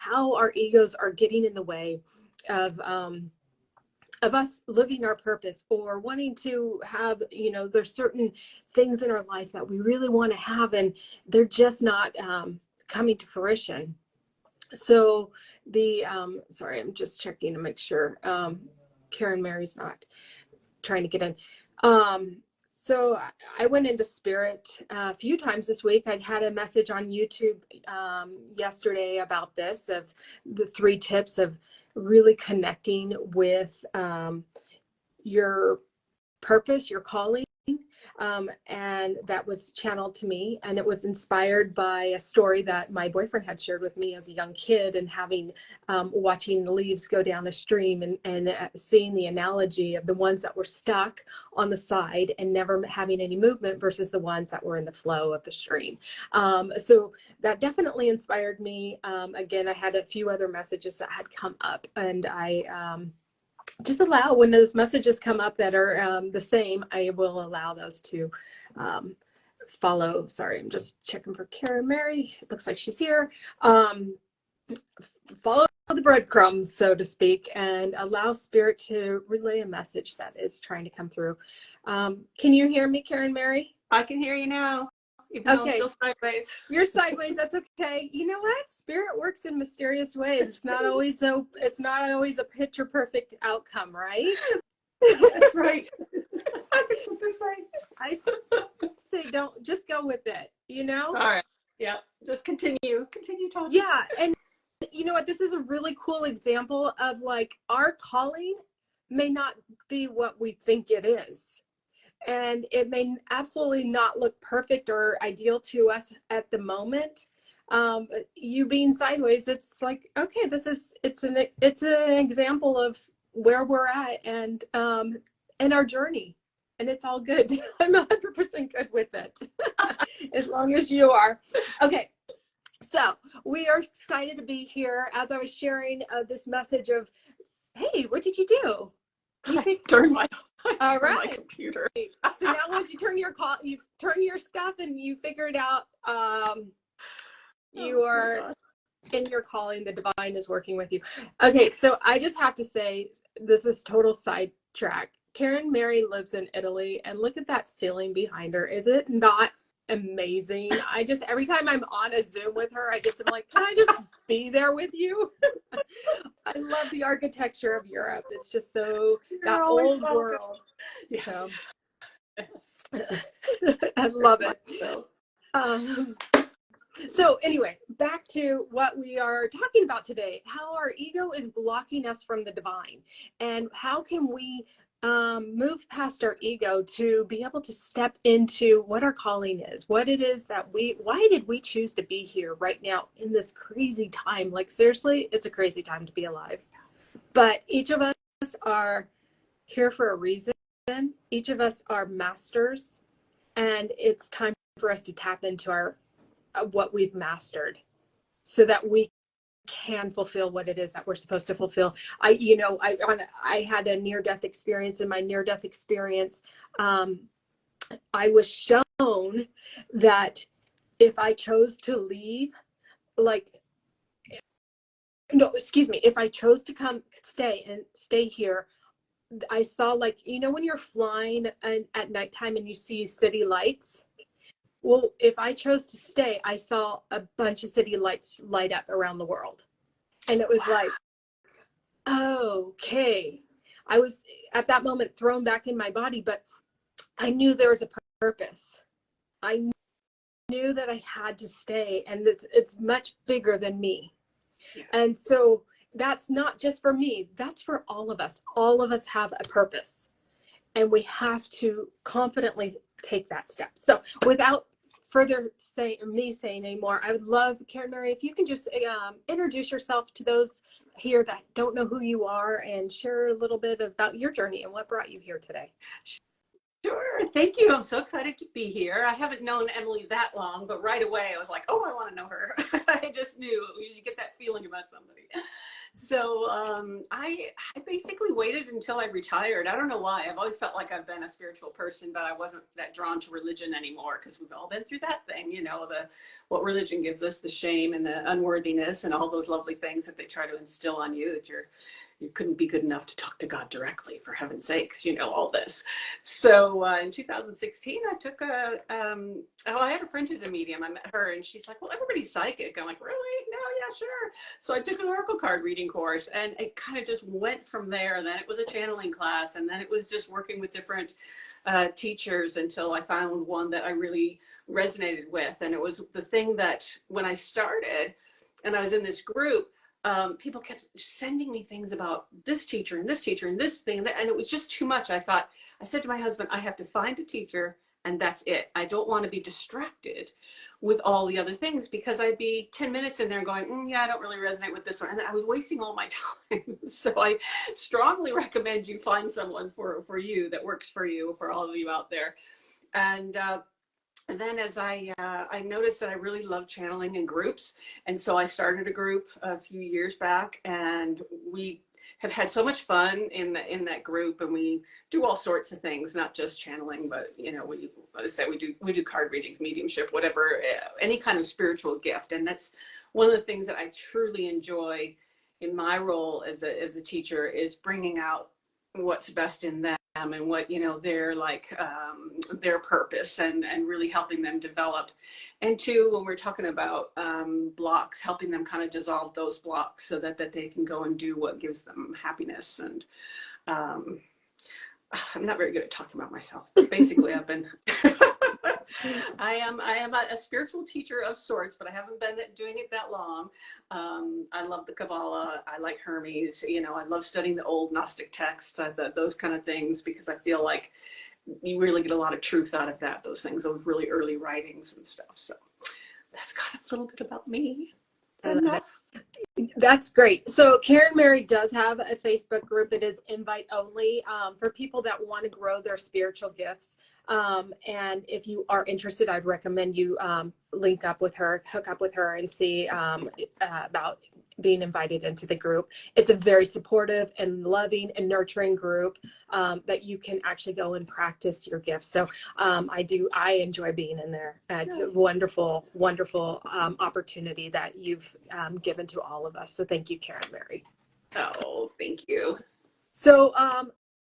how our egos are getting in the way of us living our purpose, or wanting to have, there's certain things in our life that we really want to have, and they're just not coming to fruition. So sorry, I'm just checking to make sure Karen Mary's not trying to get in. So I went into spirit a few times this week. I had a message on YouTube yesterday about this, of the 3 tips of really connecting with your purpose, your calling. And that was channeled to me, and it was inspired by a story that my boyfriend had shared with me as a young kid, and having watching the leaves go down a stream, and seeing the analogy of the ones that were stuck on the side and never having any movement versus the ones that were in the flow of the stream. So that definitely inspired me. Again, I had a few other messages that had come up, and I just allow, when those messages come up that are the same, I will allow those to follow. Sorry, I'm just checking for Karen Mary. It looks like she's here. Follow the breadcrumbs, so to speak, and allow spirit to relay a message that is trying to come through. Can you hear me, Karen Mary? I can hear you now. Even though I'm still sideways. You're sideways. That's okay. You know what? Spirit works in mysterious ways. It's not always a picture perfect outcome, right? That's right. I can sit this way. I say don't, just go with it, All right. Yeah. Just continue talking. Yeah. And you know what? This is a really cool example of, like, our calling may not be what we think it is. And it may absolutely not look perfect or ideal to us at the moment. You being sideways, it's like, okay, it's an example of where we're at, and our journey, and it's all good. I'm 100% good with it, as long as you are. Okay. So we are excited to be here. As I was sharing this message of, hey, what did you do? Turn my computer. So now once you turn your stuff and you figure it out, you are in your calling. The divine is working with you. Okay, so I just have to say, this is total sidetrack. Karen Mary lives in Italy, and look at that ceiling behind her. Is it not amazing? Every time I'm on a Zoom with her, I get some, like, can I just be there with you? I love the architecture of Europe. It's just so, that old world. Yes. Yes. I love it. So anyway, back to what we are talking about today, how our ego is blocking us from the divine, and how can we move past our ego to be able to step into what our calling is, what it is that why did we choose to be here right now in this crazy time? Like, seriously, it's a crazy time to be alive. But each of us are here for a reason. Each of us are masters, and it's time for us to tap into our what we've mastered, so that we can fulfill what it is that we're supposed to fulfill. I had a near-death experience. In my near-death experience, I was shown that if I chose to leave, if I chose to stay here, I saw, like, when you're flying at nighttime and you see city lights. Well, if I chose to stay, I saw a bunch of city lights light up around the world. And it was like, okay. I was at that moment thrown back in my body, but I knew there was a purpose. I knew that I had to stay, and it's much bigger than me. Yeah. And so that's not just for me, that's for all of us. All of us have a purpose, and we have to confidently take that step. So without further saying anymore, I would love, Karen Mary, if you can just introduce yourself to those here that don't know who you are, and share a little bit about your journey and what brought you here today. Sure. Thank you. I'm so excited to be here. I haven't known Emily that long, but right away I was like, oh, I want to know her. I just knew. You get that feeling about somebody. So I basically waited until I retired. I don't know why. I've always felt like I've been a spiritual person, but I wasn't that drawn to religion anymore, because we've all been through that thing, you know, the what religion gives us, the shame and the unworthiness and all those lovely things that they try to instill on you, that you couldn't be good enough to talk to God directly, for heaven's sakes, you know, all this. So in 2016, I took I had a friend who's a medium. I met her and she's like, well, everybody's psychic. I'm like, really? No, yeah, sure. So I took an oracle card reading course, and it kind of just went from there. And then it was a channeling class, and then it was just working with different teachers until I found one that I really resonated with. And it was the thing that when I started and I was in this group, people kept sending me things about this teacher and this teacher and this thing, and it was just too much. I said to my husband, I have to find a teacher, and that's it. I don't want to be distracted with all the other things, because I'd be 10 minutes in there going, yeah, I don't really resonate with this one. And I was wasting all my time. So I strongly recommend you find someone for you that works for you, for all of you out there. And then as I noticed that I really love channeling in groups. And so I started a group a few years back, and we have had so much fun in that group, and we do all sorts of things, not just channeling, but you know, we do card readings, mediumship, whatever, any kind of spiritual gift. And that's one of the things that I truly enjoy in my role as a teacher, is bringing out what's best in them and what, you know, their their purpose, and really helping them develop. And two, when we're talking about blocks, helping them kind of dissolve those blocks so that they can go and do what gives them happiness. And I'm not very good at talking about myself, but basically I've been I am a spiritual teacher of sorts, but I haven't been doing it that long. I love the Kabbalah. I like Hermes. You know, I love studying the old Gnostic texts, those kind of things, because I feel like you really get a lot of truth out of that. Those things, those really early writings and stuff. So that's kind of a little bit about me. Is that enough? That's great. So Karen Mary does have a Facebook group. It is invite only for people that want to grow their spiritual gifts. And if you are interested, I'd recommend you hook up with her and see about being invited into the group. It's a very supportive and loving and nurturing group that you can actually go and practice your gifts. So I enjoy being in there. It's a wonderful, wonderful opportunity that you've given to all of us. So thank you, Karen Mary. Oh, thank you. So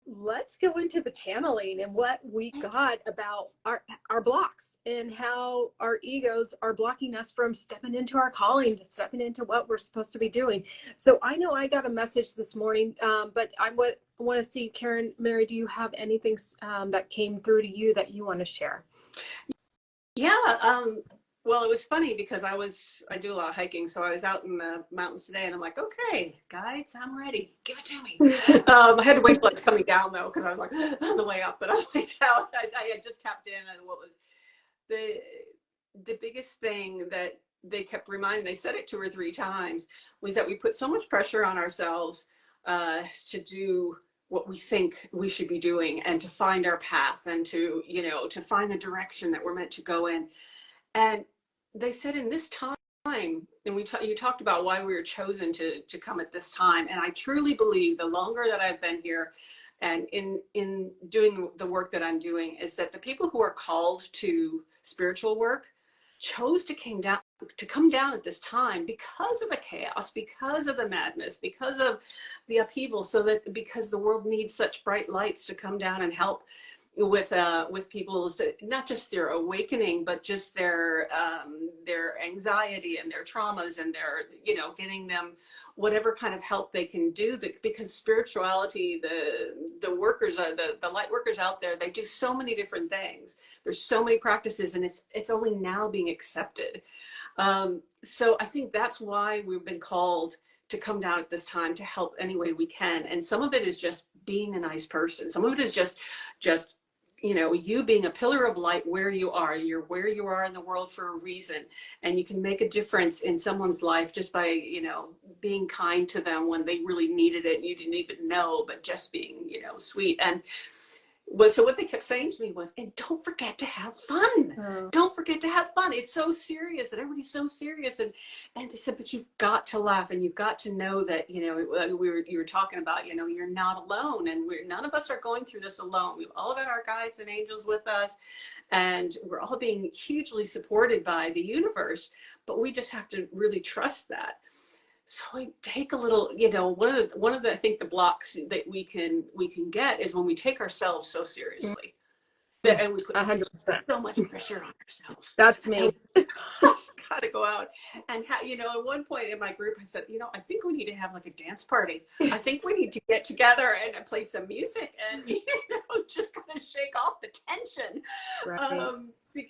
let's go into the channeling and what we got about our blocks and how our egos are blocking us from stepping into our calling, stepping into what we're supposed to be doing. So I know I got a message this morning, but I want to see, Karen Mary, do you have anything that came through to you that you want to share? Yeah. Well, it was funny because I do a lot of hiking. So I was out in the mountains today, and I'm like, okay, guides, I'm ready. Give it to me. I had to wait till it's coming down though, because I was like on the way up, but on the way down, I had just tapped in. And what was the biggest thing that they kept reminding, they said it 2 or 3 times, was that we put so much pressure on ourselves to do what we think we should be doing, and to find our path, and to find the direction that we're meant to go in. And they said in this time, and you talked about why we were chosen to come at this time. And I truly believe the longer that I've been here and in doing the work that I'm doing, is that the people who are called to spiritual work chose to come down at this time because of the chaos, because of the madness, because of the upheaval, because the world needs such bright lights to come down and help with people's, not just their awakening, but just their anxiety and their traumas, and their, getting them whatever kind of help they can do. Because spirituality, the workers, the light workers out there, they do so many different things. There's so many practices, and it's only now being accepted. So I think that's why we've been called to come down at this time to help any way we can. And some of it is just being a nice person. Some of it is just you being a pillar of light where you are. You're where you are in the world for a reason, and you can make a difference in someone's life just by, being kind to them when they really needed it and you didn't even know, but just being, sweet. And so what they kept saying to me was, and don't forget to have fun. Oh. Don't forget to have fun. It's so serious, and everybody's so serious. And they said, but you've got to laugh, and you've got to know that, you were talking about, you're not alone, and none of us are going through this alone. We've all got our guides and angels with us, and we're all being hugely supported by the universe, but we just have to really trust that. So I take a little, one of the I think the blocks that we can get is when we take ourselves so seriously, and we put 100%. so much pressure on ourselves. That's me. Got to go out and at one point in my group, I said, I think we need to have like a dance party. I think we need to get together and play some music and just kind of shake off the tension. Right.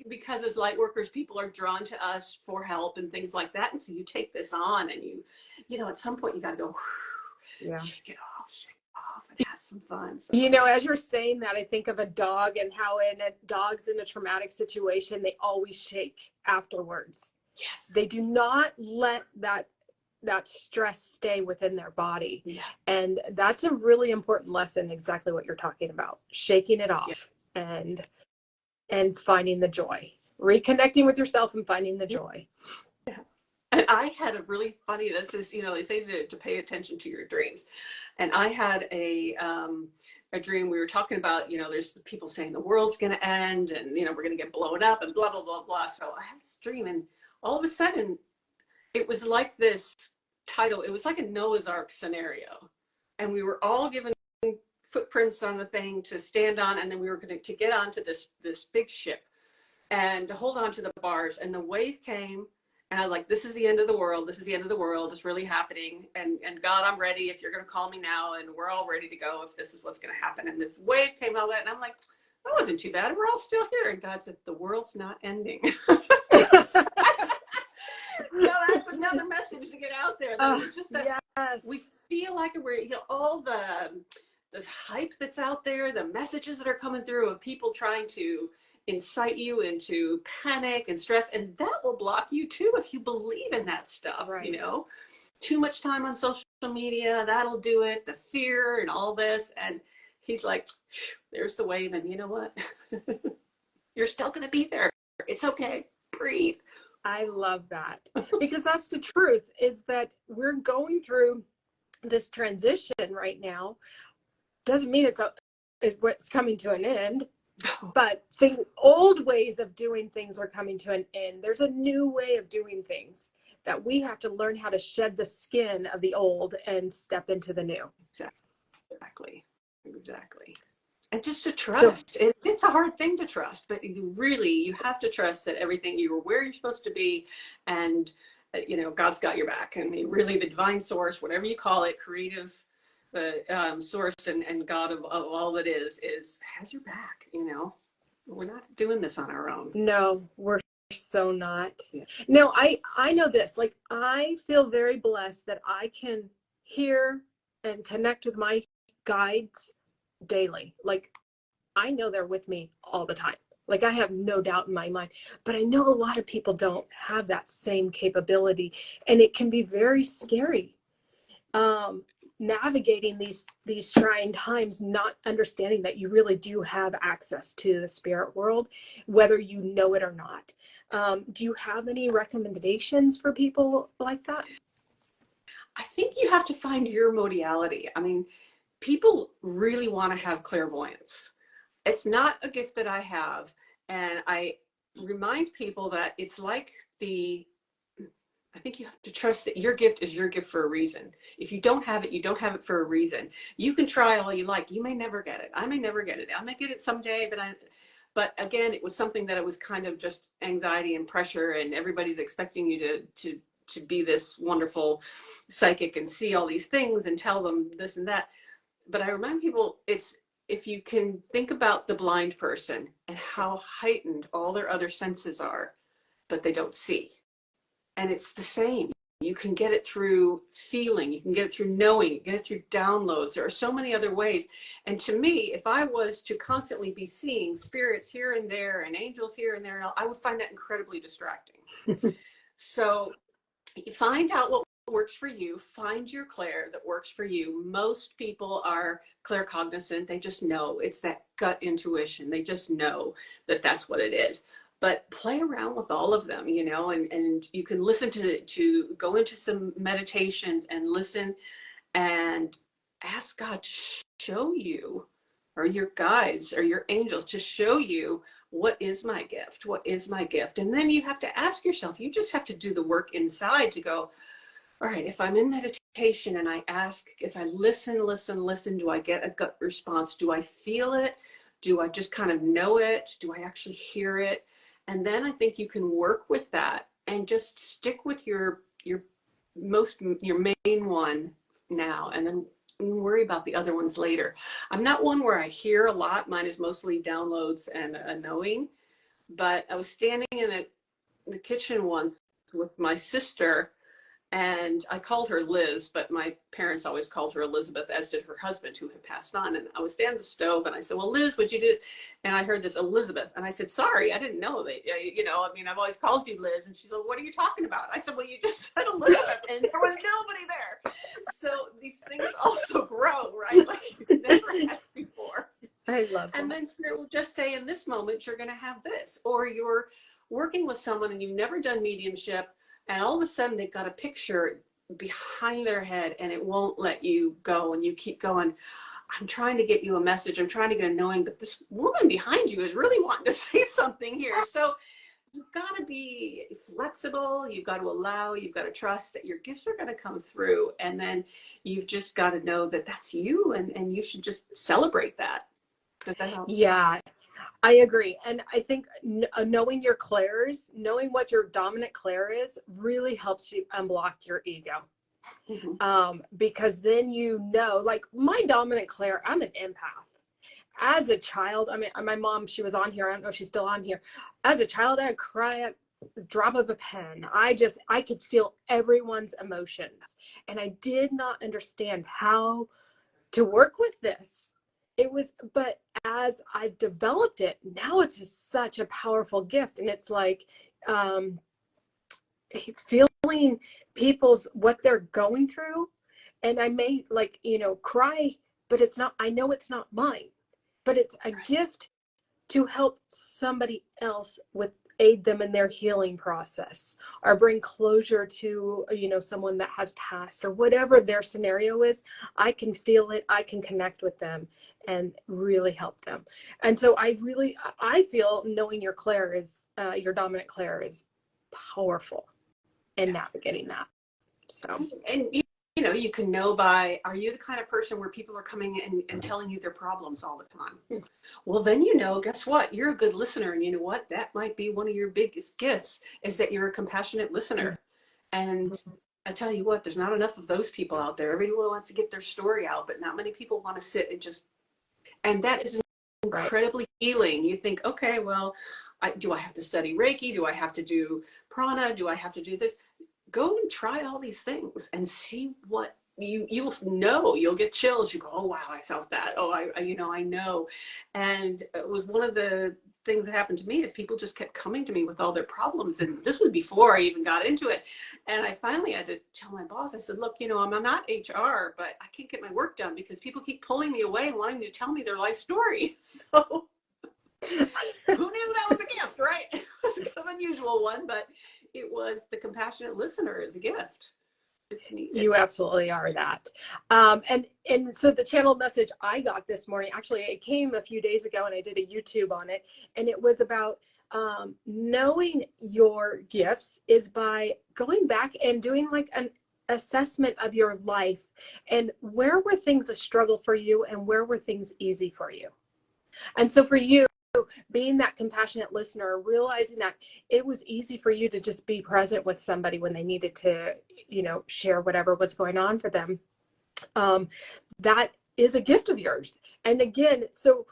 Because as light workers, people are drawn to us for help and things like that. And so you take this on, and at some point you got to go, Yeah. shake it off and have some fun. So. As you're saying that, I think of a dog and how dogs in a traumatic situation, they always shake afterwards. Yes. They do not let that stress stay within their body. Yeah. And that's a really important lesson, exactly what you're talking about, shaking it off. Yeah. And finding the joy, reconnecting with yourself and finding the joy. Yeah. And I had a really funny, this is, they say to pay attention to your dreams. And I had a dream. We were talking about, there's people saying the world's going to end, and, we're going to get blown up and blah, blah, blah, blah. So I had this dream, and all of a sudden it was like this title. It was like a Noah's Ark scenario. And we were all given footprints on the thing to stand on, and then we were going to get onto this big ship and to hold on to the bars, and the wave came, and I was like, this is the end of the world. This is the end of the world. It's really happening. And God, I'm ready if you're going to call me now, and we're all ready to go if this is what's going to happen. And this wave came, all that, and I'm like, that wasn't too bad. We're all still here. And God said, the world's not ending. So that's another message to get out there. It's just that we feel like we're, all this hype that's out there, the messages that are coming through of people trying to incite you into panic and stress, and that will block you too if you believe in that stuff. Right. Too much time on social media, that'll do it, the fear and all this. And he's like, there's the wave, and you know what? You're still going to be there. It's okay. Breathe. I love that, because that's the truth, is that we're going through this transition right now. Doesn't mean it's coming to an end, but the old ways of doing things are coming to an end. There's a new way of doing things that we have to learn how to shed the skin of the old and step into the new. Exactly. And just to trust. It's a hard thing to trust, but you have to trust that everything, you're where you're supposed to be, and God's got your back. I mean, really, the divine source, whatever you call it, creative source and God of all that is has your back. We're not doing this on our own. No, we're so not. Yeah. No, I know this. Like, I feel very blessed that I can hear and connect with my guides daily. Like, I know they're with me all the time. Like, I have no doubt in my mind, but I know a lot of people don't have that same capability, and it can be very scary. Navigating these trying times, not understanding that you really do have access to the spirit world, whether you know it or not. Do you have any recommendations for people like that? I think you have to find your modality. I mean, people really want to have clairvoyance. It's not a gift that I have. And I remind people that it's like I think you have to trust that your gift is your gift for a reason. If you don't have it, you don't have it for a reason. You can try all you like. You may never get it. I may never get it. I may get it someday, but again, it was something that it was kind of just anxiety and pressure, and everybody's expecting you to be this wonderful psychic and see all these things and tell them this and that. But I remind people, if you can think about the blind person and how heightened all their other senses are, but they don't see. And it's the same. You can get it through feeling, you can get it through knowing, you can get it through downloads. There are so many other ways. And to me, if I was to constantly be seeing spirits here and there and angels here and there, I would find that incredibly distracting. So you find out what works for you. Find your clair that works for you. Most people are claircognizant. They just know. It's that gut intuition. They just know that that's what it is. But play around with all of them, you know, and you can listen to go into some meditations and listen and ask God to show you, or your guides or your angels to show you, what is my gift? What is my gift? And then you have to ask yourself, you just have to do the work inside to go, all right, if I'm in meditation and I ask, if I listen, do I get a gut response? Do I feel it? Do I just kind of know it? Do I actually hear it? And then I think you can work with that and just stick with your main one now, and then worry about the other ones later. I'm not one where I hear a lot. Mine is mostly downloads and a knowing. But I was standing in the kitchen once with my sister, and I called her Liz, but my parents always called her Elizabeth, as did her husband, who had passed on. And I was standing at the stove, and I said, well, Liz, would you do this? And I heard this Elizabeth. And I said, sorry, I didn't know that. You know, I mean, I've always called you Liz. And she said, what are you talking about? I said, well, you just said Elizabeth, and there was nobody there. So these things also grow, right? Like you've never had before. I love that. And then Spirit will just say, in this moment, you're going to have this. Or you're working with someone and you've never done mediumship, and all of a sudden they've got a picture behind their head and it won't let you go. And you keep going, I'm trying to get you a message. I'm trying to get a knowing, but this woman behind you is really wanting to say something here. So you've got to be flexible. You've got to allow, you've got to trust that your gifts are going to come through. And then you've just got to know that that's you, and you should just celebrate that. Does that help? Yeah, I agree. And I think knowing your clairs, knowing what your dominant clair is, really helps you unblock your ego. Mm-hmm. Because then you know, like my dominant clair, I'm an empath. As a child, I mean, my mom, she was on here. I don't know if she's still on here. As a child, I'd cry at the drop of a pen. I could feel everyone's emotions. And I did not understand how to work with this. But as I've developed it, now it's just such a powerful gift. And it's like, feeling what they're going through. And I may, like, you know, cry, but I know it's not mine, but it's a gift to help somebody else aid them in their healing process, or bring closure to, you know, someone that has passed, or whatever their scenario is. I can feel it. I can connect with them and really help them. And so I feel knowing your clair is, your dominant clair is powerful in navigating that. So, and you know, you can know by, are you the kind of person where people are coming and telling you their problems all the time? Well, then, you know, guess what? You're a good listener. And you know what? That might be one of your biggest gifts, is that you're a compassionate listener. And I tell you what, there's not enough of those people out there. Everyone wants to get their story out, but not many people want to sit and that is incredibly healing. You think, okay, well, do I have to study Reiki? Do I have to do prana? Do I have to do this? Go and try all these things and see what you'll know. You'll get chills. You go, oh wow, I felt that. Oh, I know. And it was one of the things that happened to me, is people just kept coming to me with all their problems. And this was before I even got into it. And I finally had to tell my boss, I said, look, you know, I'm not HR, but I can't get my work done because people keep pulling me away and wanting to tell me their life story. So who knew that was a gift, right? It was kind of an unusual one, but it was, the compassionate listener is a gift. It's needed. You absolutely are that. And so the channel message I got this morning, actually it came a few days ago, and I did a YouTube on it, and it was about knowing your gifts is by going back and doing like an assessment of your life, and where were things a struggle for you and where were things easy for you. And so for you, being that compassionate listener, realizing that it was easy for you to just be present with somebody when they needed to, you know, share whatever was going on for them. That is a gift of yours. And again, so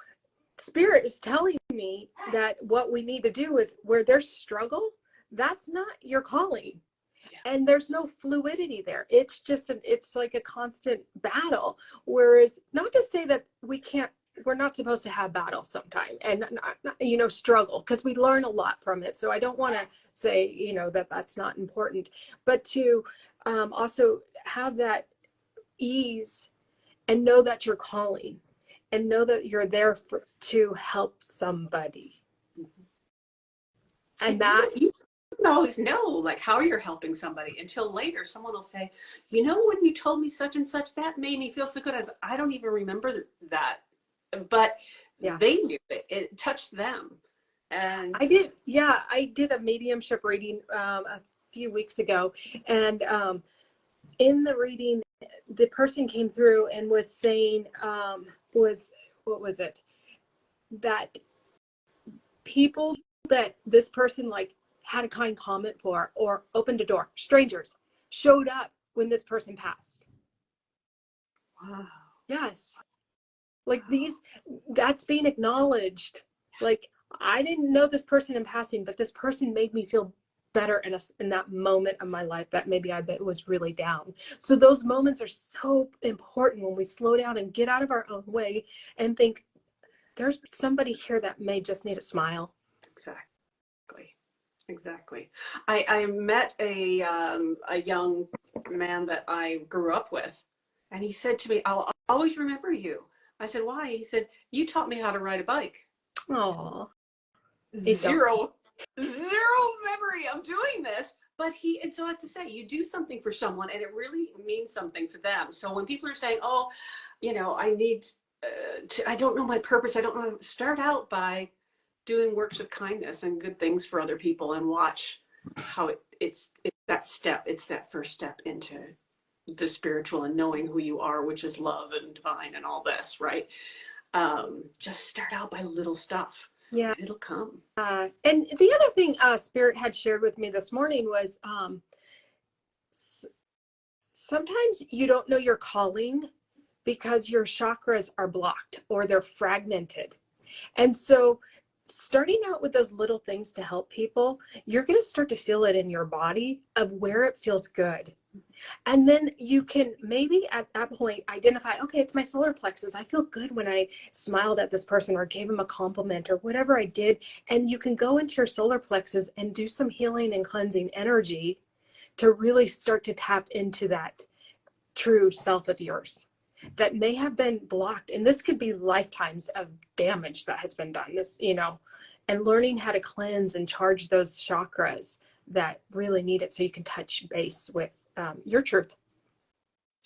Spirit is telling me that what we need to do is, where there's struggle, that's not your calling. Yeah. And there's no fluidity there. It's just, it's like a constant battle. Whereas, not to say that we're not supposed to have battles sometime and not, you know, struggle, because we learn a lot from it. So I don't want to say, you know, that that's not important, but to also have that ease and know that you're calling and know that you're there to help somebody. And that you don't always know like how you're helping somebody until later someone will say, you know, when you told me such and such, that made me feel so good. I don't even remember that, but yeah, they knew it touched them. And I did a mediumship reading a few weeks ago, and in the reading the person came through and was saying what was it, that people that this person like had a kind comment for or opened a door, strangers, showed up when this person passed. wow. Yes. Like these, that's being acknowledged. Like, I didn't know this person in passing, but this person made me feel better in that moment of my life that maybe I bet was really down. So those moments are so important when we slow down and get out of our own way and think, there's somebody here that may just need a smile. Exactly. I met a young man that I grew up with, and he said to me, I'll always remember you. I said, why? He said, you taught me how to ride a bike. Oh, Zero memory of doing this. But and so I have to say, you do something for someone and it really means something for them. So when people are saying, oh, you know, I don't know my purpose. I don't know. Start out by doing works of kindness and good things for other people and watch how it's that step. It's that first step into the spiritual and knowing who you are, which is love and divine and all this, right? Just start out by little stuff. yeah. It'll come. And the other thing Spirit had shared with me this morning was sometimes you don't know your calling because your chakras are blocked or they're fragmented. And so starting out with those little things to help people, you're going to start to feel it in your body of where it feels good. And then you can maybe at that point identify, okay, it's my solar plexus. I feel good when I smiled at this person or gave him a compliment or whatever I did. And you can go into your solar plexus and do some healing and cleansing energy to really start to tap into that true self of yours that may have been blocked. And this could be lifetimes of damage that has been done, this, you know, and learning how to cleanse and charge those chakras that really need it so you can touch base with your truth.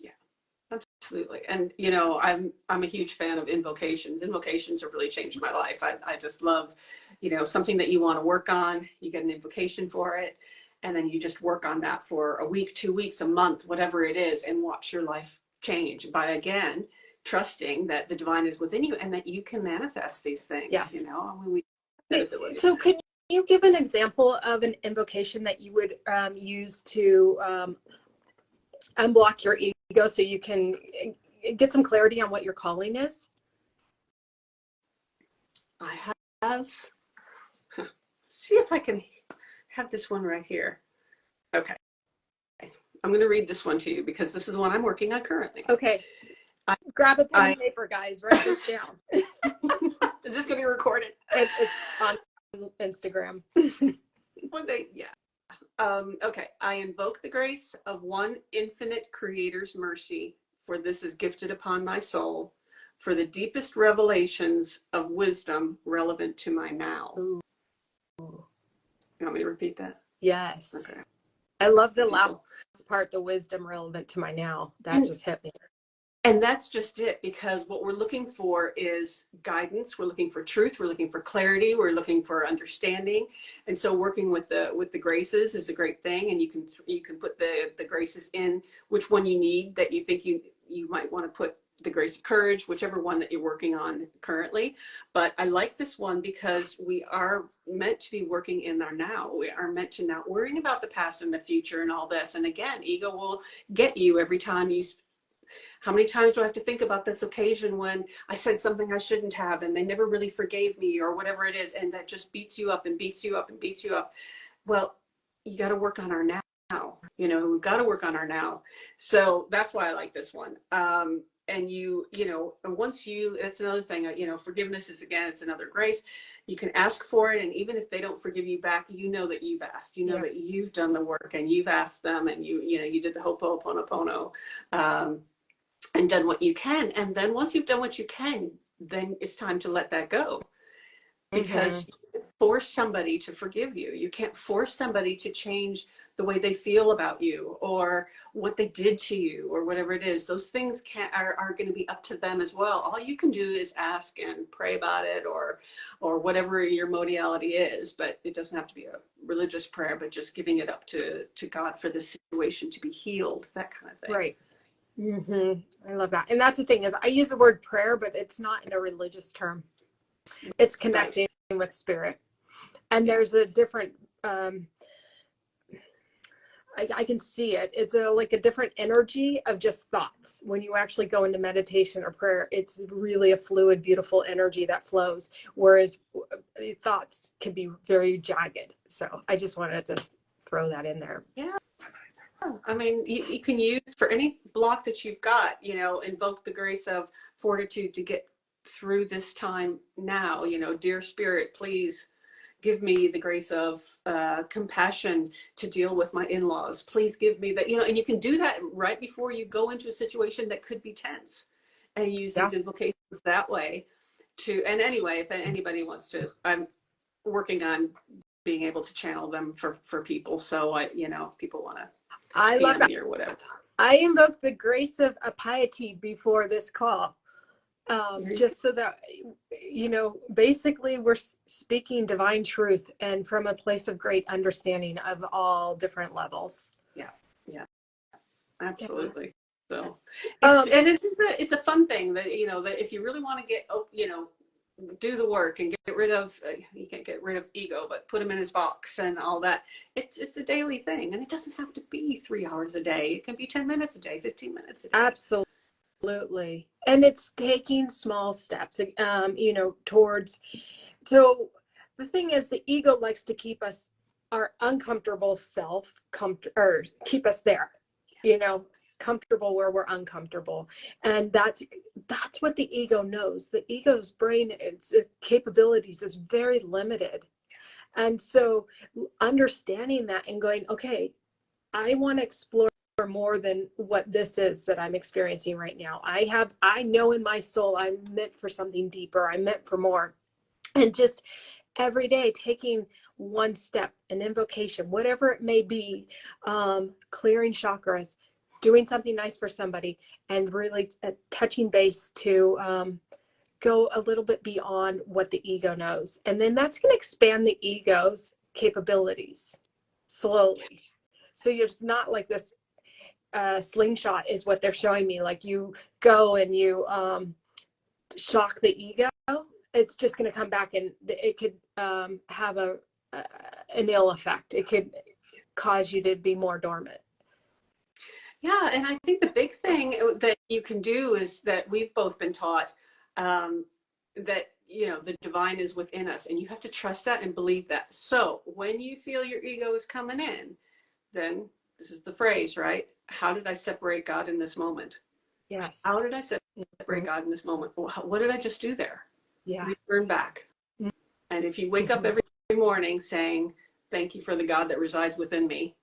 Yeah, absolutely. And you know, I'm a huge fan of invocations. Invocations have really changed my life. I just love, you know, something that you want to work on, you get an invocation for it, and then you just work on that for a week, 2 weeks, a month, whatever it is, and watch your life change by, again, trusting that the divine is within you and that you can manifest these things. Yes. You know, I mean, so could you give an example of an invocation that you would use to unblock your ego so you can get some clarity on what your calling is? I have, see if I can have this one right here. Okay. I'm going to read this one to you because this is the one I'm working on currently. Okay. Grab a pen and paper, guys. Write this down. Is this going to be recorded? It's on Instagram. Okay. I invoke the grace of one infinite creator's mercy, for this is gifted upon my soul, for the deepest revelations of wisdom relevant to my now. Ooh. You want me to repeat that? Yes. Okay. I love the last part, the wisdom relevant to my now. That just hit me. And that's just it, because what we're looking for is guidance. We're looking for truth. We're looking for clarity. We're looking for understanding. And so working with the graces is a great thing. And you can put the graces in which one you need, that you think you might want to put the grace of courage, whichever one that you're working on currently. But I like this one because we are meant to be working in our now. We are meant to not worrying about the past and the future and all this. And again, ego will get you every time you. How many times do I have to think about this occasion when I said something I shouldn't have and they never really forgave me or whatever it is, and that just beats you up and beats you up and beats you up. Well, you got to work on our now. We've got to work on our now. So that's why I like this one. And once it's another thing, forgiveness is, again, it's another grace. You can ask for it. And even if they don't forgive you back, you know that you've asked, that you've done the work and you've asked them, and you did the ho'oponopono, and done what you can. And then once you've done what you can, then it's time to let that go, because you can't force somebody to forgive you. You can't force somebody to change the way they feel about you or what they did to you or whatever it is. Those things are going to be up to them as well. All you can do is ask and pray about it, or whatever your modality is. But it doesn't have to be a religious prayer, but just giving it up to God for the situation to be healed, that kind of thing. Right. I love that. And that's the thing, is I use the word prayer, but it's not in a religious term. It's connecting with spirit. And there's a different, I can see it. It's like a different energy of just thoughts. When you actually go into meditation or prayer, it's really a fluid, beautiful energy that flows. Whereas thoughts can be very jagged. So I just wanted to just throw that in there. Yeah. I mean, you can use for any block that you've got, invoke the grace of fortitude to get through this time now. Dear Spirit, please give me the grace of compassion to deal with my in-laws. Please give me that, and you can do that right before you go into a situation that could be tense, and use these invocations that way and anyway, if anybody wants to, I'm working on being able to channel them for people. So if people want to, I love that. Or whatever. I invoke the grace of a piety before this call, just so that, basically we're speaking divine truth and from a place of great understanding of all different levels. Yeah, absolutely. So, it's a fun thing that, that if you really want to get, do the work and get rid of, you can't get rid of ego, but put him in his box and all that. It's a daily thing, and it doesn't have to be 3 hours a day. It can be 10 minutes a day, 15 minutes a day. Absolutely. And it's taking small steps, towards, so the thing is, the ego likes to keep us, our uncomfortable self, or keep us there, comfortable where we're uncomfortable. And that's what the ego knows. The ego's brain, its capabilities is very limited. And so understanding that and going, okay, I want to explore more than what this is that I'm experiencing right now. I know in my soul I'm meant for something deeper. I'm meant for more. And just every day taking one step, an invocation, whatever it may be, clearing chakras, doing something nice for somebody, and really touching base to go a little bit beyond what the ego knows. And then that's going to expand the ego's capabilities slowly. So you're just not like this slingshot is what they're showing me. Like you go and you shock the ego. It's just going to come back, and it could have an ill effect. It could cause you to be more dormant. Yeah, and I think the big thing that you can do is that we've both been taught that the divine is within us, and you have to trust that and believe that. So when you feel your ego is coming in, then this is the phrase, right? How did I separate God in this moment? Yes. How did I separate God in this moment? Well, what did I just do there? Yeah. Return back. And if you wake up every morning saying, thank you for the God that resides within me,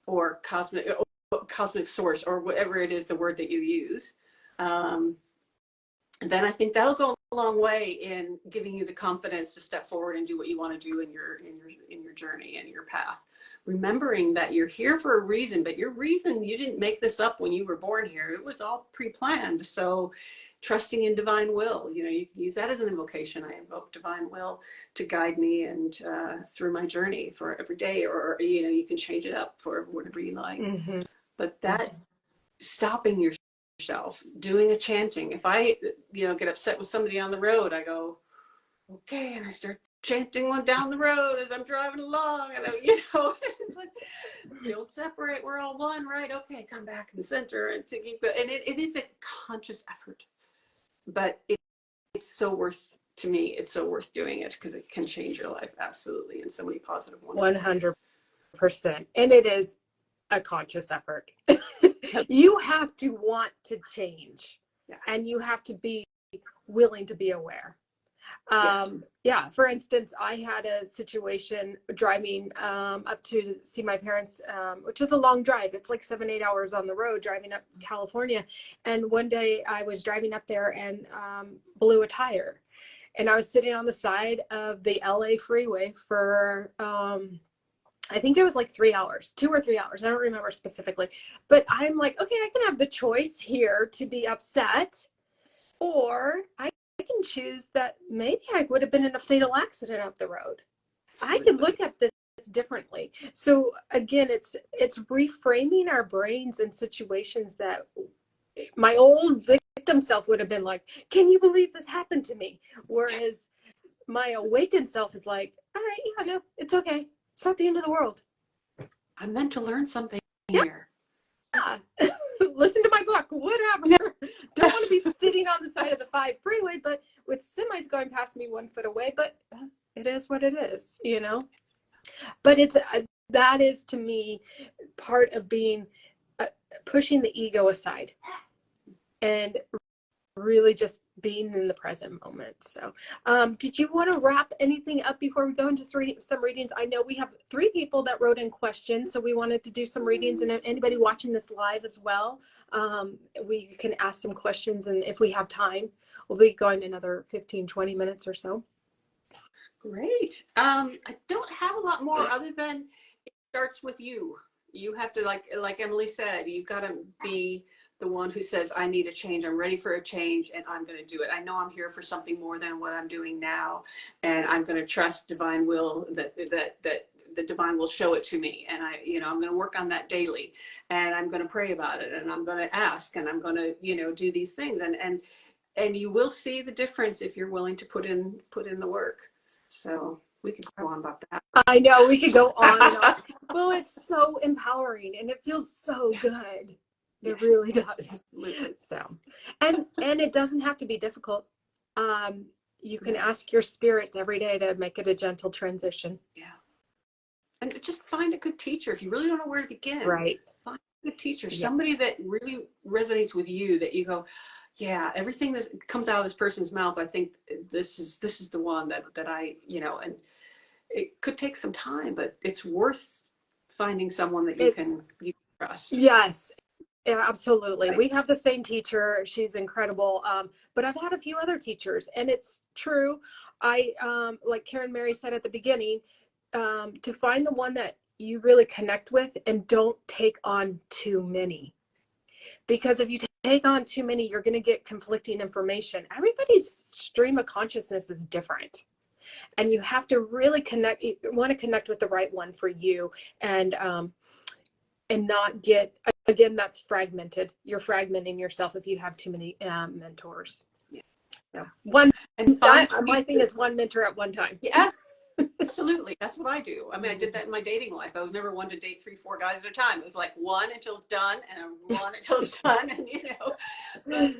or cosmic source, or whatever it is, the word that you use, then I think that'll go a long way in giving you the confidence to step forward and do what you want to do in your journey and your path. Remembering that you're here for a reason, but your reason, you didn't make this up when you were born here. It was all pre-planned. So trusting in divine will, you can use that as an invocation. I invoke divine will to guide me and through my journey for every day, or you can change it up for whatever you like. But that stopping yourself, doing a chanting. If I get upset with somebody on the road, I go, okay, and I start chanting one down the road as I'm driving along, and it's like, don't separate, we're all one, right? Okay, come back in the center, and to keep it. And it is a conscious effort, but it's so worth, to me, it's so worth doing it, because it can change your life absolutely in so many positive, wonderful 100%. And it is a conscious effort. You have to want to change, Yeah. and you have to be willing to be aware. Yeah. Yeah, for instance, I had a situation driving up to see my parents, which is a long drive. It's like 7, 8 hours on the road driving up California. And one day I was driving up there and blew a tire. And I was sitting on the side of the LA freeway for, I think it was like 3 hours, 2 or 3 hours. I don't remember specifically. But I'm like, okay, I can have the choice here to be upset, or I can choose that maybe I would have been in a fatal accident up the road. Absolutely. I can look at this differently. So again, it's reframing our brains in situations that my old victim self would have been like, can you believe this happened to me? Whereas my awakened self is like, all right, yeah, no, it's okay. It's not the end of the world. I meant to learn something here. Yeah. Listen to my book, whatever. Don't want to be sitting on the side of the 5 freeway, but with semis going past me 1 foot away, but it is what it is, you know? But it's, that is to me part of being, pushing the ego aside and really just being in the present moment. So did you want to wrap anything up before we go into some readings? I know we have 3 people that wrote in questions, so we wanted to do some readings, and anybody watching this live as well, we can ask some questions, and if we have time, we'll be going another 15-20 minutes or so. Great. I don't have a lot more other than it starts with you. You have to, like Emily said, you've got to be the one who says, I need a change. I'm ready for a change, and I'm going to do it. I know I'm here for something more than what I'm doing now, and I'm going to trust divine will, that the divine will show it to me. And I'm going to work on that daily, and I'm going to pray about it, and I'm going to ask, and I'm going to, do these things. And you will see the difference if you're willing to put in the work. So we could go on about that. I know we could go on and on. Well, it's so empowering, and it feels so good. It really does. Absolutely. So, and it doesn't have to be difficult. You can ask your spirits every day to make it a gentle transition. Yeah. And just find a good teacher. If you really don't know where to begin, right. Find a good teacher, Yeah. somebody that really resonates with you, that you go, yeah, everything that comes out of this person's mouth, I think this is the one that I, and it could take some time, but it's worth finding someone that you can trust. Yes. Yeah, absolutely. Right. We have the same teacher. She's incredible. But I've had a few other teachers, and it's true. I, like Karen Mary said at the beginning, to find the one that you really connect with, and don't take on too many. Because if you take on too many, you're going to get conflicting information. Everybody's stream of consciousness is different. And you have to really connect, you want to connect with the right one for you, and not get, again, that's fragmented. You're fragmenting yourself if you have too many mentors. Yeah. So my thing is one mentor at one time. Yeah, absolutely. That's what I do. I mean, I did that in my dating life. I was never one to date 3, 4 guys at a time. It was like one until it's done, and one until it's done, and but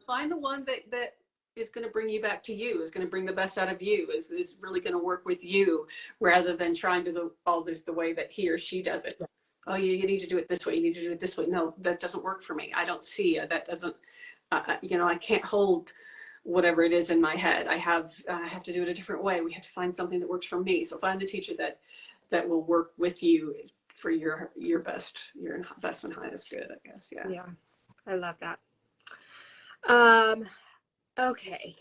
find the one that is going to bring you back to you, is going to bring the best out of you, is really going to work with you, rather than trying to do all this the way that he or she does it. Oh, you need to do it this way. You need to do it this way. No, that doesn't work for me. I don't see it. That doesn't, I can't hold whatever it is in my head. I have to do it a different way. We have to find something that works for me. So find the teacher that will work with you for your best and highest good, I guess. Yeah. Yeah. I love that. Okay.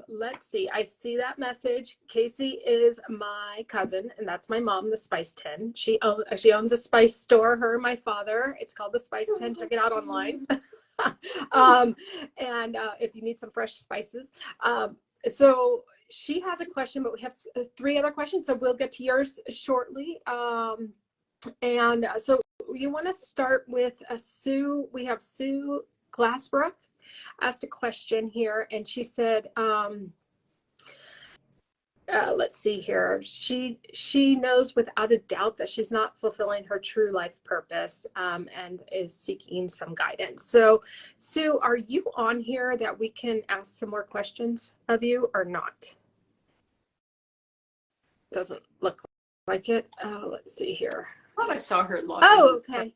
Let's see. I see that message. Casey is my cousin, and that's my mom, the Spice 10. She owns a spice store, her and my father. It's called the Spice 10. Check it out online. And if you need some fresh spices. So she has a question, but we have 3 other questions, so we'll get to yours shortly. And so you want to start with Sue. We have Sue Glassbrook asked a question here, and she said, let's see here. She knows without a doubt that she's not fulfilling her true life purpose, and is seeking some guidance. So, Sue, are you on here that we can ask some more questions of you, or not? Doesn't look like it. Let's see here. thought I saw her log in. Oh, okay.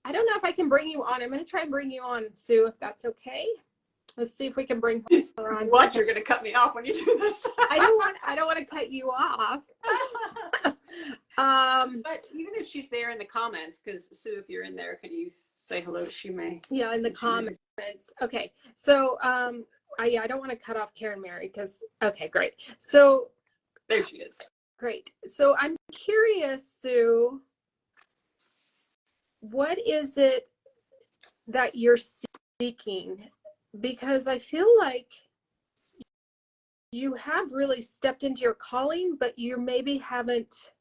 I don't know if I can bring you on. I'm going to try and bring you on, Sue, if that's okay. Let's see if we can bring her on. What? You're going to cut me off when you do this? I don't want to cut you off. But even if she's there in the comments, because Sue, if you're in there, can you say hello? She may. Yeah, in the comments. Okay. So, I don't want to cut off Karen Mary because, okay, great. So there she is. Great. So I'm curious, Sue, what is it that you're seeking? Because I feel like you have really stepped into your calling, but you maybe haven't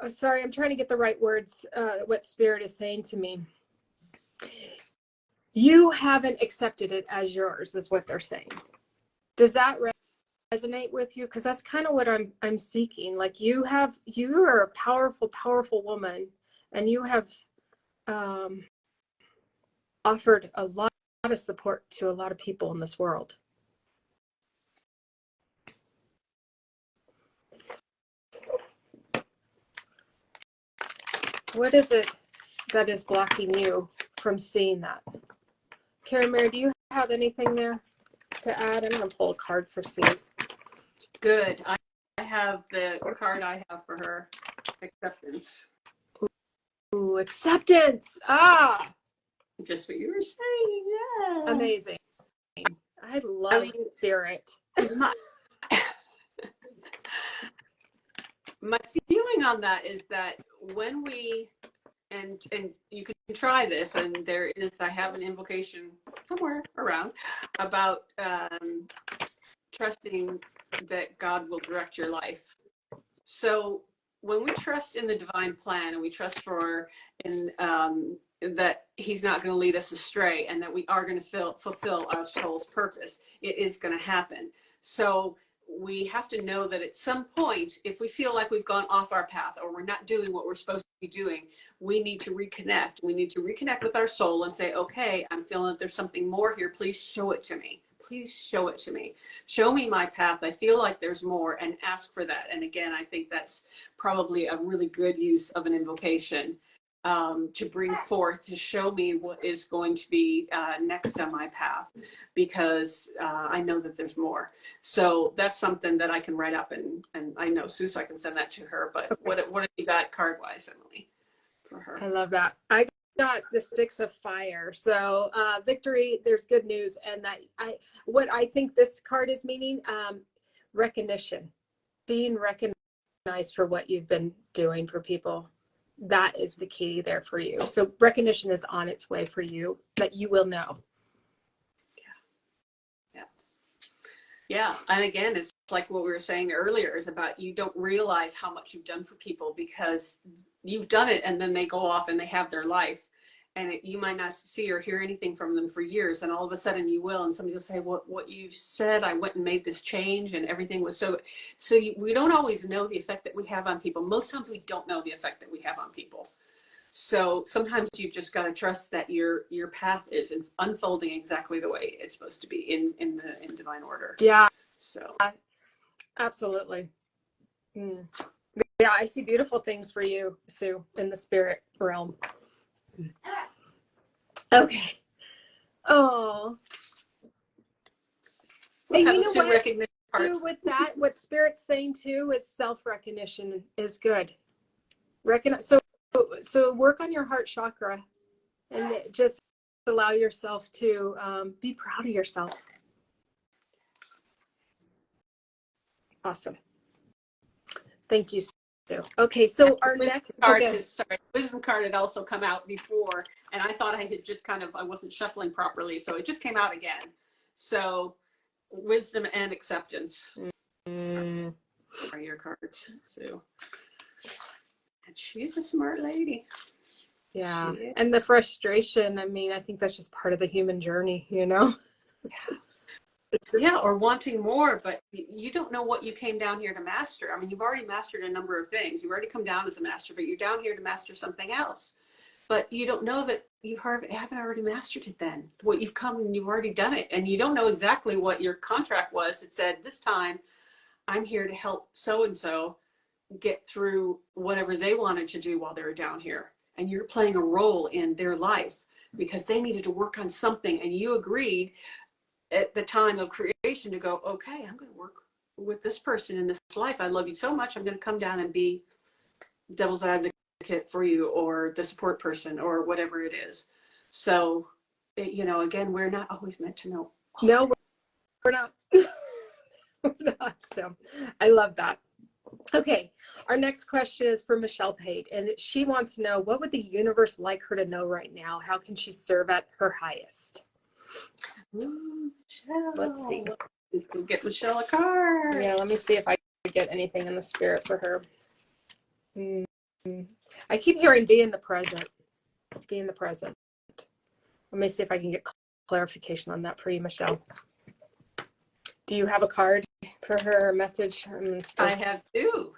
sorry, I'm trying to get the right words, what Spirit is saying to me. You haven't accepted it as yours, is what they're saying. Does that resonate with you? Because that's kind of what I'm seeking. Like you are a powerful, powerful woman, and you have offered a lot of support to a lot of people in this world. What is it that is blocking you from seeing that? Karen Mary, do you have anything there to add? I'm going to pull a card for Sue. Good. I have the card I have for her. Acceptance. Ooh, acceptance. Ah. Just what you were saying. Yeah. Amazing. I love Spirit. My feeling on that is that when we, and you can try this, and there is, I have an invocation somewhere around about trusting that God will direct your life. So when we trust in the divine plan, and we trust that he's not going to lead us astray, and that we are going to fulfill our soul's purpose, it is going to happen. So we have to know that at some point, if we feel like we've gone off our path, or we're not doing what we're supposed to be doing, we need to reconnect. We need to reconnect with our soul and say, okay, I'm feeling that there's something more here. Please show it to me. Please show it to me. Show me my path. I feel like there's more, and ask for that. And again, I think that's probably a really good use of an invocation, to bring forth, to show me what is going to be next on my path, because I know that there's more. So that's something that I can write up, and I know Sue, so I can send that to her. But okay. What have you got card-wise, Emily, for her? I love that. I got the 6 of Fire. So victory, there's good news. And that what I think this card is meaning, recognition, being recognized for what you've been doing for people. That is the key there for you. So recognition is on its way for you, that you will know. Yeah. And again, it's like what we were saying earlier, is about, you don't realize how much you've done for people because you've done it, and then they go off and they have their life, and you might not see or hear anything from them for years, and all of a sudden you will, and somebody will say, what you said, I went and made this change, and everything was we don't always know the effect that we have on people. Most times we don't know the effect that we have on people. So sometimes you've just got to trust that your path is unfolding exactly the way it's supposed to be in divine order. Yeah. So absolutely. Yeah, I see beautiful things for you, Sue, in the spirit realm. Okay. Oh. And you know what, Sue, with that, what Spirit's saying too is self-recognition is good. So work on your heart chakra, and just allow yourself to be proud of yourself. Awesome. Thank you, Sue. Okay, so our next card wisdom card had also come out before, and I thought I had just I wasn't shuffling properly, so it just came out again. So wisdom and acceptance are your cards, Sue. And she's a smart lady. Yeah. And the frustration, I mean, I think that's just part of the human journey, you know? Yeah, or wanting more, but you don't know what you came down here to master. I mean, you've already mastered a number of things. You've already come down as a master, but you're down here to master something else. but you don't know that you haven't already mastered it then. What you've come and you've already done it, and you don't know exactly what your contract was. It said, this time I'm here to help so-and-so get through whatever they wanted to do while they were down here. And you're playing a role in their life because they needed to work on something. And you agreed at the time of creation to go, okay, I'm going to work with this person in this life. I love you so much. I'm going to come down and be devil's advocate for you, or the support person, or whatever it is. So, again, we're not always meant to know. No, we're not. We're not. So I love that. Okay, our next question is for Michelle Pate, and she wants to know, what would the universe like her to know right now? How can she serve at her highest? Ooh, Michelle. Let's see. We'll get Michelle a card. Yeah, let me see if I can get anything in the spirit for her. I keep hearing be in the present. Be in the present. Let me see if I can get clarification on that for you, Michelle. Do you have a card for her, message? I have two.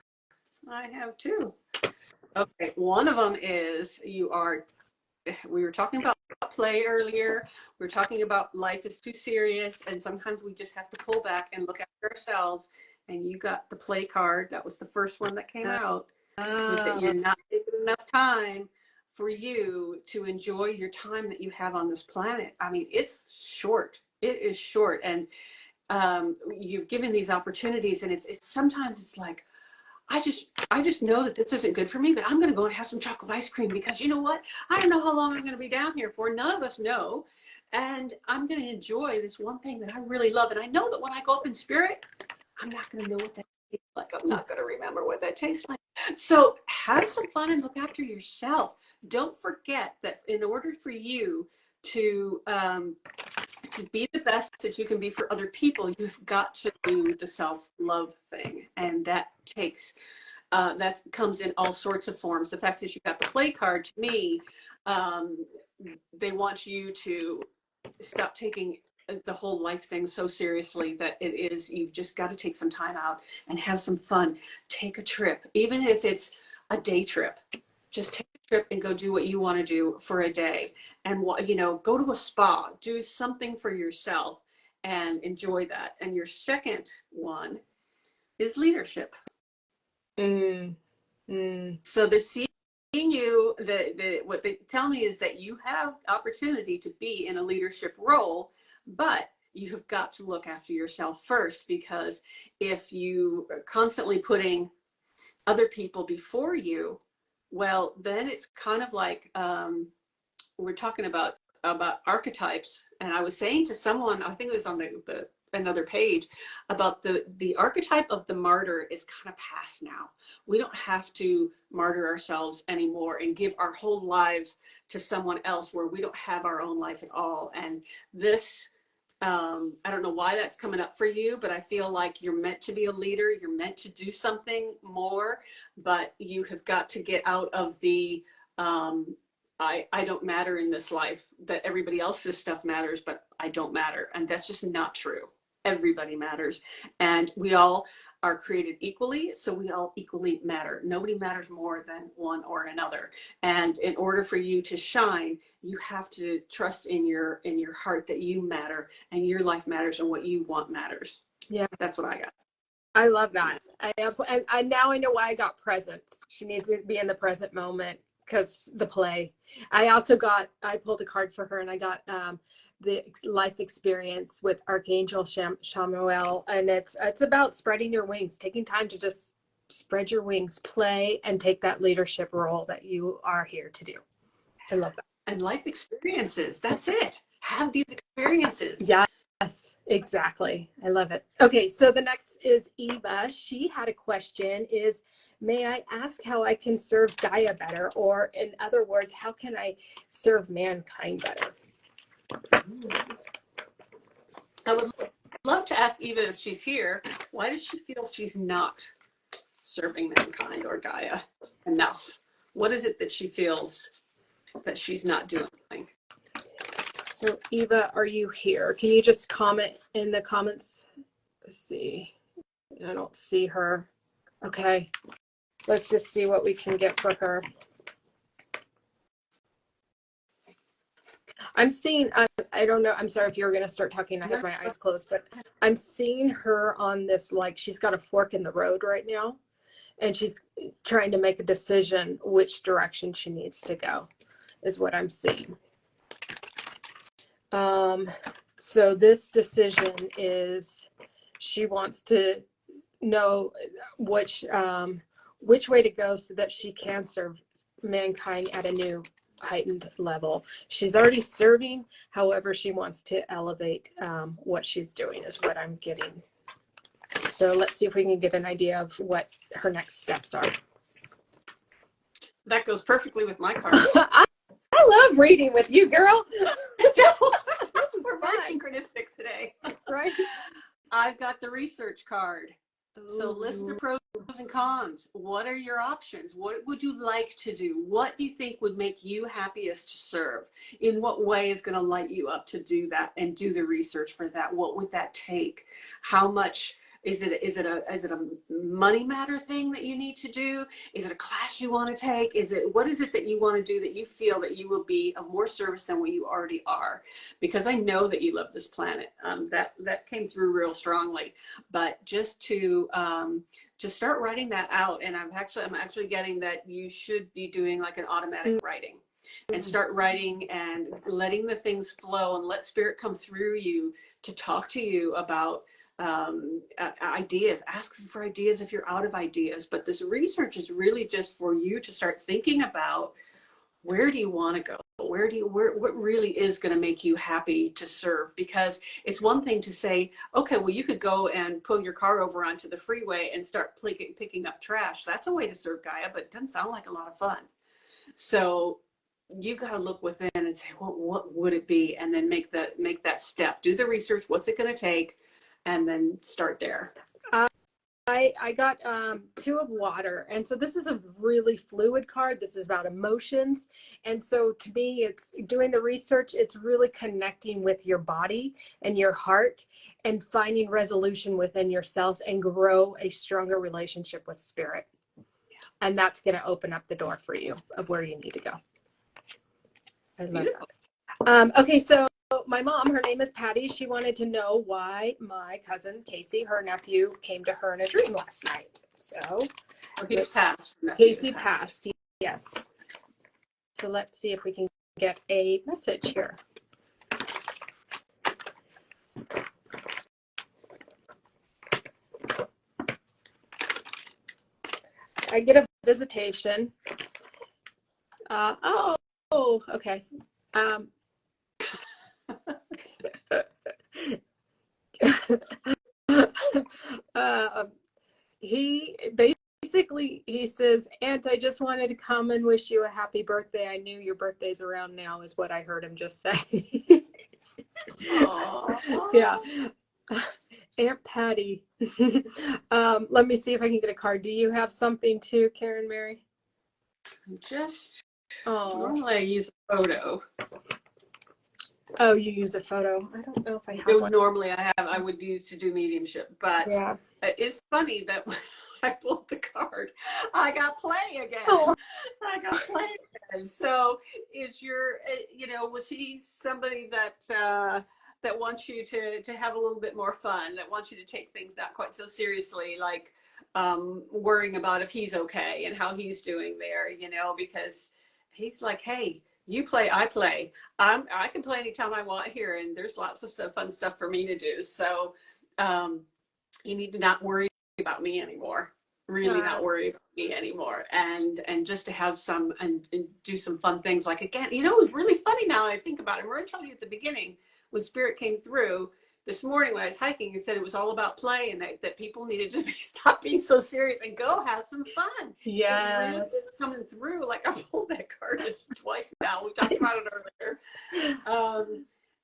Okay, one of them is we were talking about play earlier. We were talking about life is too serious, and sometimes we just have to pull back and look after ourselves. And you got the play card. That was the first one that came out. Was that you're not taking enough time for you to enjoy your time that you have on this planet. I mean, it's short. It is short. And you've given these opportunities, and it's sometimes it's like, I just know that this isn't good for me, but I'm going to go and have some chocolate ice cream, because you know what? I don't know how long I'm going to be down here for. None of us know. And I'm going to enjoy this one thing that I really love. And I know that when I go up in spirit, I'm not going to know what that tastes like. I'm not going to remember what that tastes like. So have some fun and look after yourself. Don't forget that in order for you to be the best that you can be for other people, you've got to do the self-love thing. And that takes, that comes in all sorts of forms. The fact that you got the play card, to me, they want you to stop taking the whole life thing so seriously that you've just got to take some time out and have some fun. Take a trip, even if it's a day trip. Just take a trip and go do what you want to do for a day, and go to a spa, do something for yourself and enjoy that. And your second one is leadership. So they're seeing you, what they tell me is that you have opportunity to be in a leadership role, but you have got to look after yourself first, because if you are constantly putting other people before you, well, then it's kind of like, we're talking about archetypes. And I was saying to someone, I think it was on another page, about the archetype of the martyr is kind of past now. We don't have to martyr ourselves anymore and give our whole lives to someone else where we don't have our own life at all. And this, I don't know why that's coming up for you, but I feel like you're meant to be a leader. You're meant to do something more, but you have got to get out of the, I don't matter in this life, that everybody else's stuff matters, but I don't matter. And that's just not true. Everybody matters. And we all are created equally, so we all equally matter. Nobody matters more than one or another. And in order for you to shine, you have to trust in your heart that you matter and your life matters and what you want matters. Yeah, that's what I got. I love that. I absolutely. And now I know why I got presence. She needs to be in the present moment, because the play. I pulled a card for her, and I got the life experience with Archangel Chamuel, and it's about spreading your wings, taking time to just spread your wings, play, and take that leadership role that you are here to do. I love that. And life experiences. That's it. Have these experiences. Yes, exactly. I love it. Okay, so the next is Eva. She had a question, is, may I ask how I can serve Gaia better? Or in other words, how can I serve mankind better? I would love to ask Eva, if she's here, why does she feel she's not serving mankind or Gaia enough? What is it that she feels that she's not doing? So Eva, are you here? Can you just comment in the comments? Let's see. I don't see her. Okay. Let's just see what we can get for her. I'm seeing, I don't know, I'm sorry if you were going to start talking, I had my eyes closed, but I'm seeing her on this, like she's got a fork in the road right now, and she's trying to make a decision which direction she needs to go, is what I'm seeing. So this decision is, she wants to know which way to go so that she can serve mankind at a new heightened level. She's already serving, however, she wants to elevate what she's doing, is what I'm getting. So let's see if we can get an idea of what her next steps are. That goes perfectly with my card. I love reading with you, girl. We're very synchronistic today. Right? I've got the research card. So Ooh. list the pros and cons. What are your options? What would you like to do? What do you think would make you happiest to serve? In what way is going to light you up to do that and do the research for that? What would that take? How much is it a money matter thing that you need to do? Is it a class you want to take? What is it that you want to do that you feel that you will be of more service than what you already are? Because I know that you love this planet. That came through real strongly. But just to start writing that out, and I'm actually getting that you should be doing like an automatic writing, and start writing and letting the things flow and let spirit come through you to talk to you about ideas. Ask for ideas if you're out of ideas. But this research is really just for you to start thinking about, where do you want to go? What really is going to make you happy to serve? Because it's one thing to say, okay, well, you could go and pull your car over onto the freeway and start picking up trash. That's a way to serve Gaia, but it doesn't sound like a lot of fun. So you got to look within and say, well, what would it be? And then make that step. Do the research. What's it going to take? And then start there. I got 2 of water, and so this is a really fluid card. This is about emotions, and so to me, it's doing the research. It's really connecting with your body and your heart, and finding resolution within yourself, and grow a stronger relationship with spirit. And that's going to open up the door for you of where you need to go. I love that. Okay, so my mom, her name is Patty. She wanted to know why my cousin Casey, her nephew, came to her in a dream last night. So he's passed. Casey passed. Yes. So let's see if we can get a message here. I get a visitation. Okay. He basically, he says, Aunt, I just wanted to come and wish you a happy birthday. I knew your birthday's around now, is what I heard him just say. Yeah. Aunt Patty. Let me see if I can get a card. Do you have something too, Karen Mary? Normally I use a photo. Oh, you use a photo. I don't know if I have one. Normally I would use to do mediumship, but yeah. It's funny that when I pulled the card, I got play again. Oh. I got play again. So is was he somebody that wants you to have a little bit more fun, that wants you to take things not quite so seriously, like worrying about if he's okay and how he's doing there, because he's like, hey, you play, I play. I can play anytime I want here, and there's lots of fun stuff for me to do. So you need to not worry about me anymore. Really not worry about me anymore. And just to have some and do some fun things. Like, again, it was really funny now I think about it. Remember I told you at the beginning when Spirit came through this morning when I was hiking, he said it was all about play, and that people needed to stop being so serious and go have some fun. Yes. It really is coming through. Like, I pulled that card twice now. We talked about it earlier.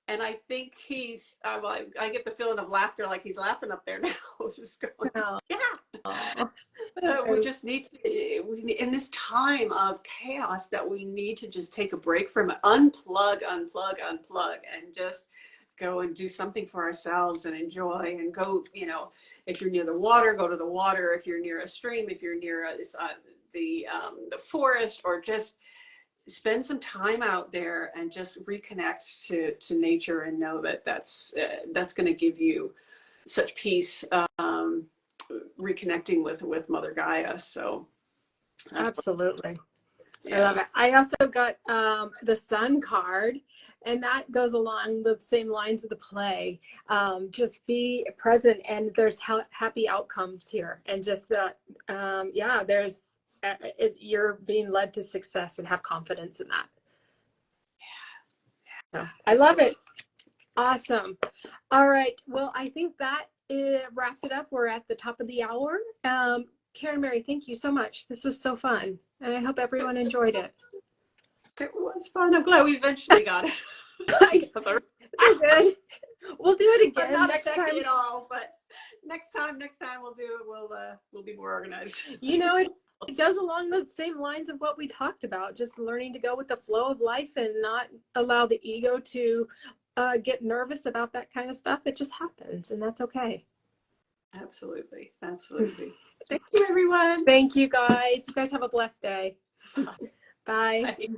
And I think I get the feeling of laughter, like he's laughing up there now. Just going, yeah. We just need to, in this time of chaos, that we need to just take a break from it, unplug, and just go and do something for ourselves and enjoy, and go, if you're near the water, go to the water. If you're near a stream, if you're near the forest, or just spend some time out there and just reconnect to nature, and know that that's going to give you such peace, reconnecting with Mother Gaia. So that's Absolutely. I yeah. love it. I also got the sun card, and that goes along the same lines of the play. Just be present, and there's happy outcomes here. And just that, yeah, there's, you're being led to success, and have confidence in that. So, I love it. Awesome. All right. Well, I think that wraps it up. We're at the top of the hour. Karen Mary, thank you so much. This was so fun. And I hope everyone enjoyed it. It was fun. I'm glad we eventually got it together. So good. We'll do it But again not next exactly time. at all. But next time we'll do it. We'll be more organized. You know, it goes along the same lines of what we talked about, just learning to go with the flow of life and not allow the ego to get nervous about that kind of stuff. It just happens, and that's okay. Absolutely. Absolutely. Thank you, everyone. Thank you, guys. You guys have a blessed day. Bye. Bye.